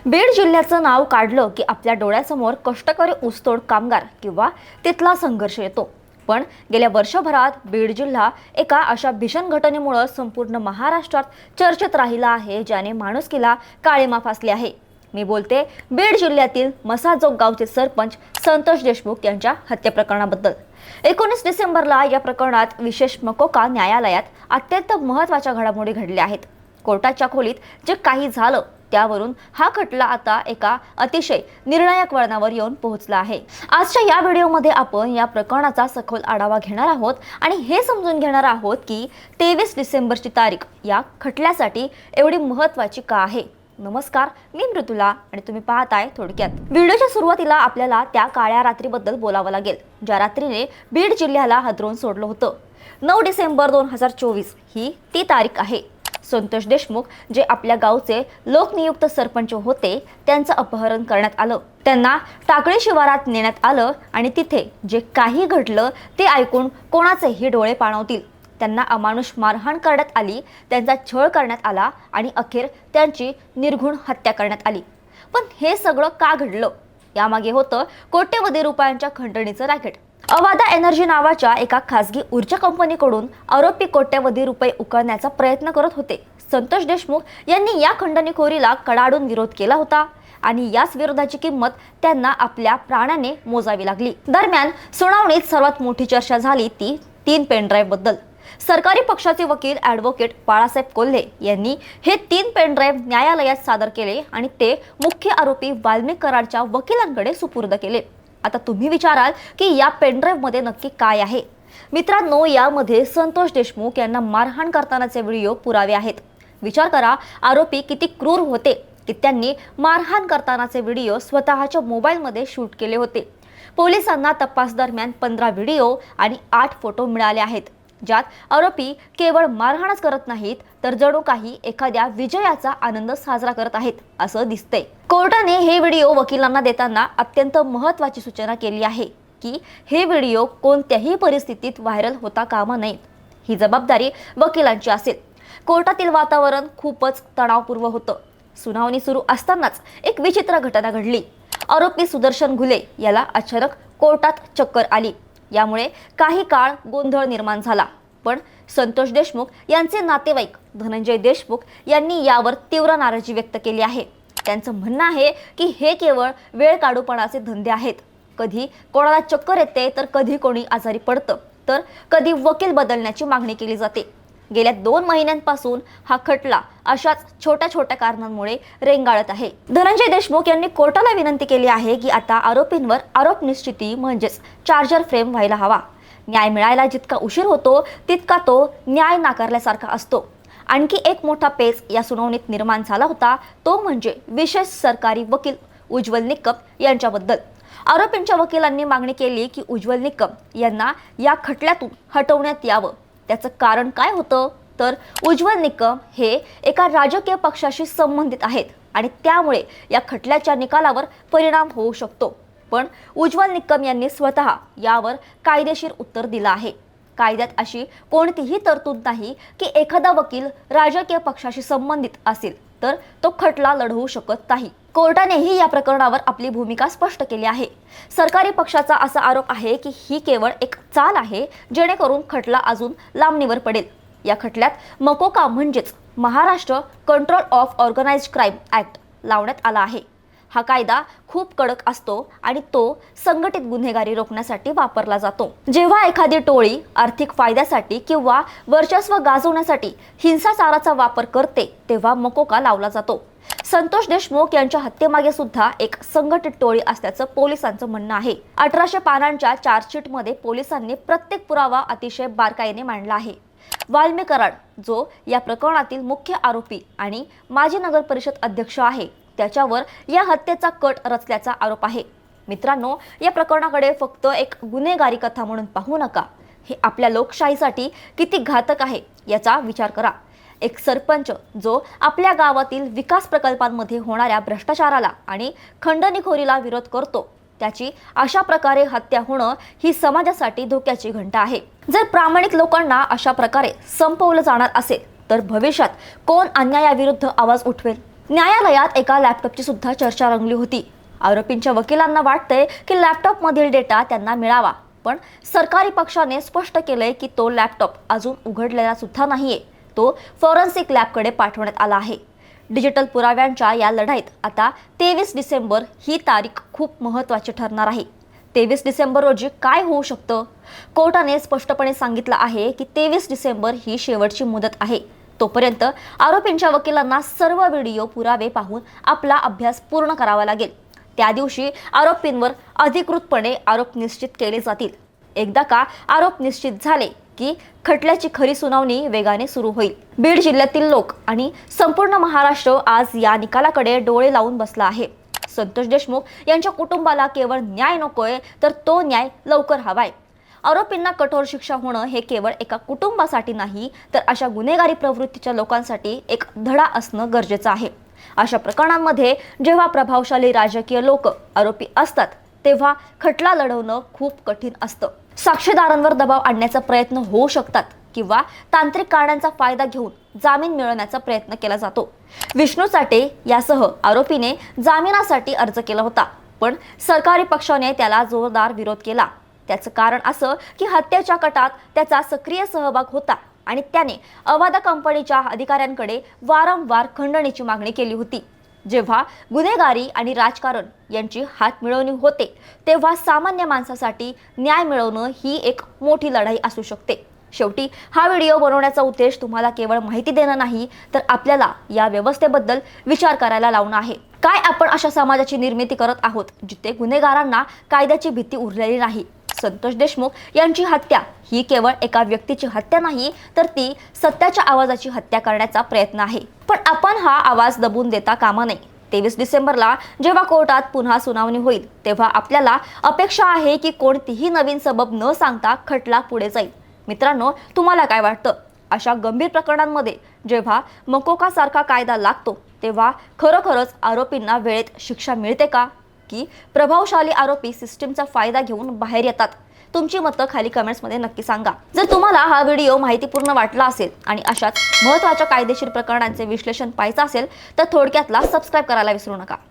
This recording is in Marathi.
बीड जिल्ह्याचं नाव काढलं की आपल्या डोळ्यासमोर कष्टकरी ऊसतोड कामगार किंवा तिथला संघर्ष येतो। पण गेल्या वर्षभरात बीड जिल्हा एका अशा भीषण घटनेमुळे संपूर्ण महाराष्ट्रात चर्चेत राहिला आहे, ज्याने माणुसकीला काळिमा फासली आहे। मी बोलते बीड जिल्ह्यातील मसाजोग गावचे सरपंच संतोष देशमुख यांच्या हत्या प्रकरणाबद्दल। 19 डिसेंबरला या प्रकरणात विशेष मकोका न्यायालयात अत्यंत महत्त्वाच्या घडामोडी घडल्या आहेत। कोर्टाच्या खोलीत जे काही झालं त्यावरून हा खटला आता एका अतिशय निर्णायक वळणावर येऊन पोहोचला आहे। आजच्या या व्हिडिओमध्ये आपण या प्रकरणाचा सखोल आढावा घेणार आहोत आणि हे समजून घेणार आहोत की 23 डिसेंबरची तारीख या खटल्यासाठी एवढी महत्त्वाची का आहे। नमस्कार, मी मृदुला आणि तुम्ही पाहताय थोडक्यात। व्हिडिओच्या सुरुवातीला आपल्याला त्या काळ्या रात्रीबद्दल बोलावं लागेल, ज्या रात्रीने बीड जिल्ह्याला हादरवून सोडलं होतं। 9 डिसेंबर 2024 ही ती तारीख आहे। संतोष देशमुख जे आपल्या गावचे लोकनियुक्त सरपंच होते, त्यांचं अपहरण करण्यात आलं। त्यांना टाकळी शिवारात नेण्यात आलं आणि तिथे जे काही घडलं ते ऐकून कोणाचेही डोळे पाणावतील। त्यांना अमानुष मारहाण करण्यात आली, त्यांचा छळ करण्यात आला आणि अखेर त्यांची निर्घृण हत्या करण्यात आली। पण हे सगळं का घडलं? यामागे होतं कोट्यवधी रुपयांच्या खंडणीचं रॅकेट। अवादा एनर्जी नावाच्या एका खासगी ऊर्जा कंपनीकडून आरोपी कोट्यवधी रुपये उकळण्याचा प्रयत्न करत होते। संतोष देशमुख यांनी या खंडणीखोरीला कडाडून विरोध केला होता आणि याच विरोधाची किंमत त्यांना आपल्या प्राणाने मोजावी लागली। दरम्यान सुनावणीत सर्वात मोठी चर्चा झाली ती 3 पेनड्राईव्ह बद्दल। सरकारी पक्षाचे वकील ॲडव्होकेट बाळासाहेब कोल्हे यांनी हे 3 पेनड्राईव्ह न्यायालयात सादर केले आणि ते मुख्य आरोपी वाल्मिक कराडच्या वकिलांकडे सुपूर्द केले। आता तुम्ही विचाराल की या पेनड्राईव्ह मध्ये नक्की काय आहे? मित्रांनो, यामध्ये संतोष देशमुख यांना मारहाण करतानाचे व्हिडिओ पुरावे आहेत। विचार करा, आरोपी किती क्रूर होते की त्यांनी मारहाण करतानाचे व्हिडिओ स्वतःच्या मोबाईलमध्ये शूट केले होते। पोलिसांना तपास दरम्यान 15 व्हिडिओ आणि 8 फोटो मिळाले आहेत, ज्यात आरोपी केवळ मारहाणच करत नाहीत तर जणू काही एखाद्या विजयाचा आनंद साजरा करत आहेत असं दिसतंय। कोर्टाने हे व्हिडिओ वकिलांना देताना अत्यंत महत्त्वाची सूचना केली आहे की हे व्हिडिओ कोणत्याही परिस्थितीत व्हायरल होता कामा नयेत। ही जबाबदारी वकिलांची असेल। कोर्टातील वातावरण खूपच तणावपूर्ण होतं। सुनावणी सुरू असतानाच एक विचित्र घटना घडली। आरोपी सुदर्शन घुले याला अचानक कोर्टात चक्कर आली। यामुळे काही काळ गोंधळ निर्माण झाला। पण संतोष देशमुख यांचे नातेवाईक धनंजय देशमुख यांनी यावर तीव्र नाराजी व्यक्त केली आहे। त्यांचं म्हणणं आहे की हे केवळ वेळ काढूपणाचे धंदे आहेत। कधी कोणाला चक्कर येते तर कधी कोणी आजारी पडतं तर कधी वकील बदलण्याची मागणी केली जाते। गेल्या 2 महिन्यांपासून हा खटला अशाच छोट्या छोट्या कारणांमुळे रेंगाळत आहे। धनंजय देशमुख यांनी कोर्टाला विनंती केली आहे की आता आरोपींवर आरोप निश्चिती म्हणजेच चार्जर फ्रेम व्हायला हवा। न्याय मिळायला जितका उशीर होतो तितका तो न्याय नाकारल्यासारखा असतो। आणखी एक मोठा पेच या सुनावणीत निर्माण झाला होता, तो म्हणजे विशेष सरकारी वकील उज्ज्वल निकम यांच्याबद्दल। आरोपींच्या वकिलांनी मागणी केली की उज्ज्वल निकम यांना या खटल्यातून हटवण्यात यावं। त्याचं कारण काय होतं तर उज्ज्वल निकम हे एका राजकीय पक्षाशी संबंधित आहेत आणि त्यामुळे या खटल्याच्या निकालावर परिणाम होऊ शकतो। पण उज्ज्वल निकम यांनी स्वतः यावर कायदेशीर उत्तर दिलं आहे। कायद्यात अशी कोणतीही तरतूद नाही की एखादा वकील राजकीय पक्षाशी संबंधित असेल तर तो खटला लढवू शकत नाही। कोर्टानेही या प्रकरणावर आपली भूमिका स्पष्ट केली आहे। सरकारी पक्षाचा असा आरोप आहे की ही केवळ एक चाल आहे जेणेकरून खटला अजून लांबणीवर पडेल। या खटल्यात मकोका म्हणजेच Maharashtra control of organised crime act लावण्यात आला आहे। हा कायदा खूप कडक असतो आणि तो संघटित गुन्हेगारी रोखण्यासाठी वापरला जातो। जेव्हा एखादी टोळी आर्थिक फायद्यासाठी किंवा वर्चस्व गाजवण्यासाठी हिंसाचाराचा वापर करते तेव्हा मकोका लावला जातो। संतोष देशमुख यांच्या हत्येमागे सुद्धा एक संघटित टोळी असल्याचं पोलिसांचं म्हणणं आहे। 1800 पानांच्या चार्जशीटमध्ये पोलिसांनी प्रत्येक पुरावा अतिशय बारकाईने मांडला आहे। वाल्मिक कराड जो या प्रकरणातील मुख्य आरोपी आणि माजी नगर परिषद अध्यक्ष आहे, त्याच्यावर या हत्येचा कट रचल्याचा आरोप आहे। मित्रांनो, या प्रकरणाकडे फक्त एक गुन्हेगारी कथा म्हणून पाहू नका। हे आपल्या लोकशाहीसाठी किती घातक आहे याचा विचार करा। एक सरपंच जो आपल्या गावातील विकास प्रकल्पांमध्ये होणाऱ्या भ्रष्टाचाराला आणि खंडणीखोरीला विरोध करतो, त्याची अशा प्रकारे हत्या होणं ही समाजासाठी धोक्याची घंटा आहे। जर प्रामाणिक लोकांना अशा प्रकारे संपवलं जाणार असेल तर भविष्यात कोण अन्यायाविरुद्ध आवाज उठवेल? न्यायालयात एका लॅपटॉपची सुद्धा चर्चा रंगली होती। आरोपींच्या वकिलांना वाटतंय की लॅपटॉपमधील डेटा त्यांना मिळावा, पण सरकारी पक्षाने स्पष्ट केलंय की तो लॅपटॉप अजून उघडलेला सुद्धा नाहीये। तो फॉरेन्सिक लॅबकडे पाठवण्यात आला आहे। डिजिटल पुराव्यांच्या या लढाईत आता 23 डिसेंबर ही तारीख खूप महत्त्वाची ठरणार आहे। 23 डिसेंबर रोजी काय होऊ शकतं? कोर्टाने स्पष्टपणे सांगितलं आहे की 23 डिसेंबर ही शेवटची मुदत आहे। तोपर्यंत आरोपींच्या वकिलांना सर्व व्हिडिओ पुरावे पाहून आपला अभ्यास पूर्ण करावा लागेल। त्या दिवशी आरोपींवर अधिकृतपणे आरोप निश्चित केले जातील। एकदा का आरोप निश्चित झाले की खटल्याची खरी सुनावणी वेगाने सुरू होईल। बीड जिल्ह्यातील लोक आणि संपूर्ण महाराष्ट्र आज या निकालाकडे डोळे लावून बसला आहे। संतोष देशमुख यांच्या कुटुंबाला केवळ न्याय नकोय, तर तो न्याय लवकर हवाय। आरोपींना कठोर शिक्षा होणं हे केवळ एका कुटुंबासाठी नाही, तर अशा गुन्हेगारी प्रवृत्तीच्या लोकांसाठी एक धडा असणं गरजेचं आहे। अशा प्रकरणांमध्ये जेव्हा प्रभावशाली राजकीय लोक आरोपी असतात, तेव्हा खटला लढवणं खूप कठीण असतं। साक्षीदारांवर दबाव आणण्याचा प्रयत्न होऊ शकतात किंवा तांत्रिक कारणांचा फायदा घेऊन जामीन मिळवण्याचा प्रयत्न केला जातो। विष्णू चाटे यासह आरोपीने जामिनासाठी अर्ज केला होता, पण सरकारी पक्षाने त्याला जोरदार विरोध केला। त्याचं कारण असं की हत्येच्या कटात त्याचा सक्रिय सहभाग होता आणि त्याने अवादा कंपनीच्या अधिकाऱ्यांकडे वारंवार खंडणीची मागणी केली होती। जेव्हा गुन्हेगारी आणि राजकारण यांची हातमिळवणी होते, तेव्हा सामान्य माणसासाठी न्याय मिळवणं ही एक मोठी लढाई असू शकते। शेवटी हा व्हिडिओ बनवण्याचा उद्देश तुम्हाला केवळ माहिती देणं नाही, तर आपल्याला या व्यवस्थेबद्दल विचार करायला लावणं आहे। काय आपण अशा समाजाची निर्मिती करत आहोत जिथे गुन्हेगारांना कायद्याची भीती उरलेली नाही? संतोष देशमुख यांची हत्या ही केवळ एका व्यक्तीची हत्या नाही, तर ती सत्याच्या आवाजाची हत्या करण्याचा प्रयत्न आहे। पण आपण हा आवाज दबून देता कामा नये। 23 डिसेंबरला जेव्हा कोर्टात पुन्हा सुनावणी होईल, तेव्हा आपल्याला अपेक्षा आहे की कोणतीही नवीन सबब न सांगता खटला पुढे जाईल। मित्रांनो, तुम्हाला काय वाटतं? अशा गंभीर प्रकरणांमध्ये जेव्हा मकोका सारखा कायदा लागतो, तेव्हा खरोखरच आरोपींना वेळेत शिक्षा मिळते का, की प्रभावशाली आरोपी सिस्टीमचा फायदा घेऊन बाहेर येतात? तुमची मतं खाली कमेंट्समध्ये नक्की सांगा। जर तुम्हाला हा व्हिडिओ माहितीपूर्ण वाटला असेल आणि अशाच महत्त्वाच्या कायदेशीर प्रकरणांचे विश्लेषण पाहायचं असेल, तर थोडक्यातला सबस्क्राईब करायला विसरू नका।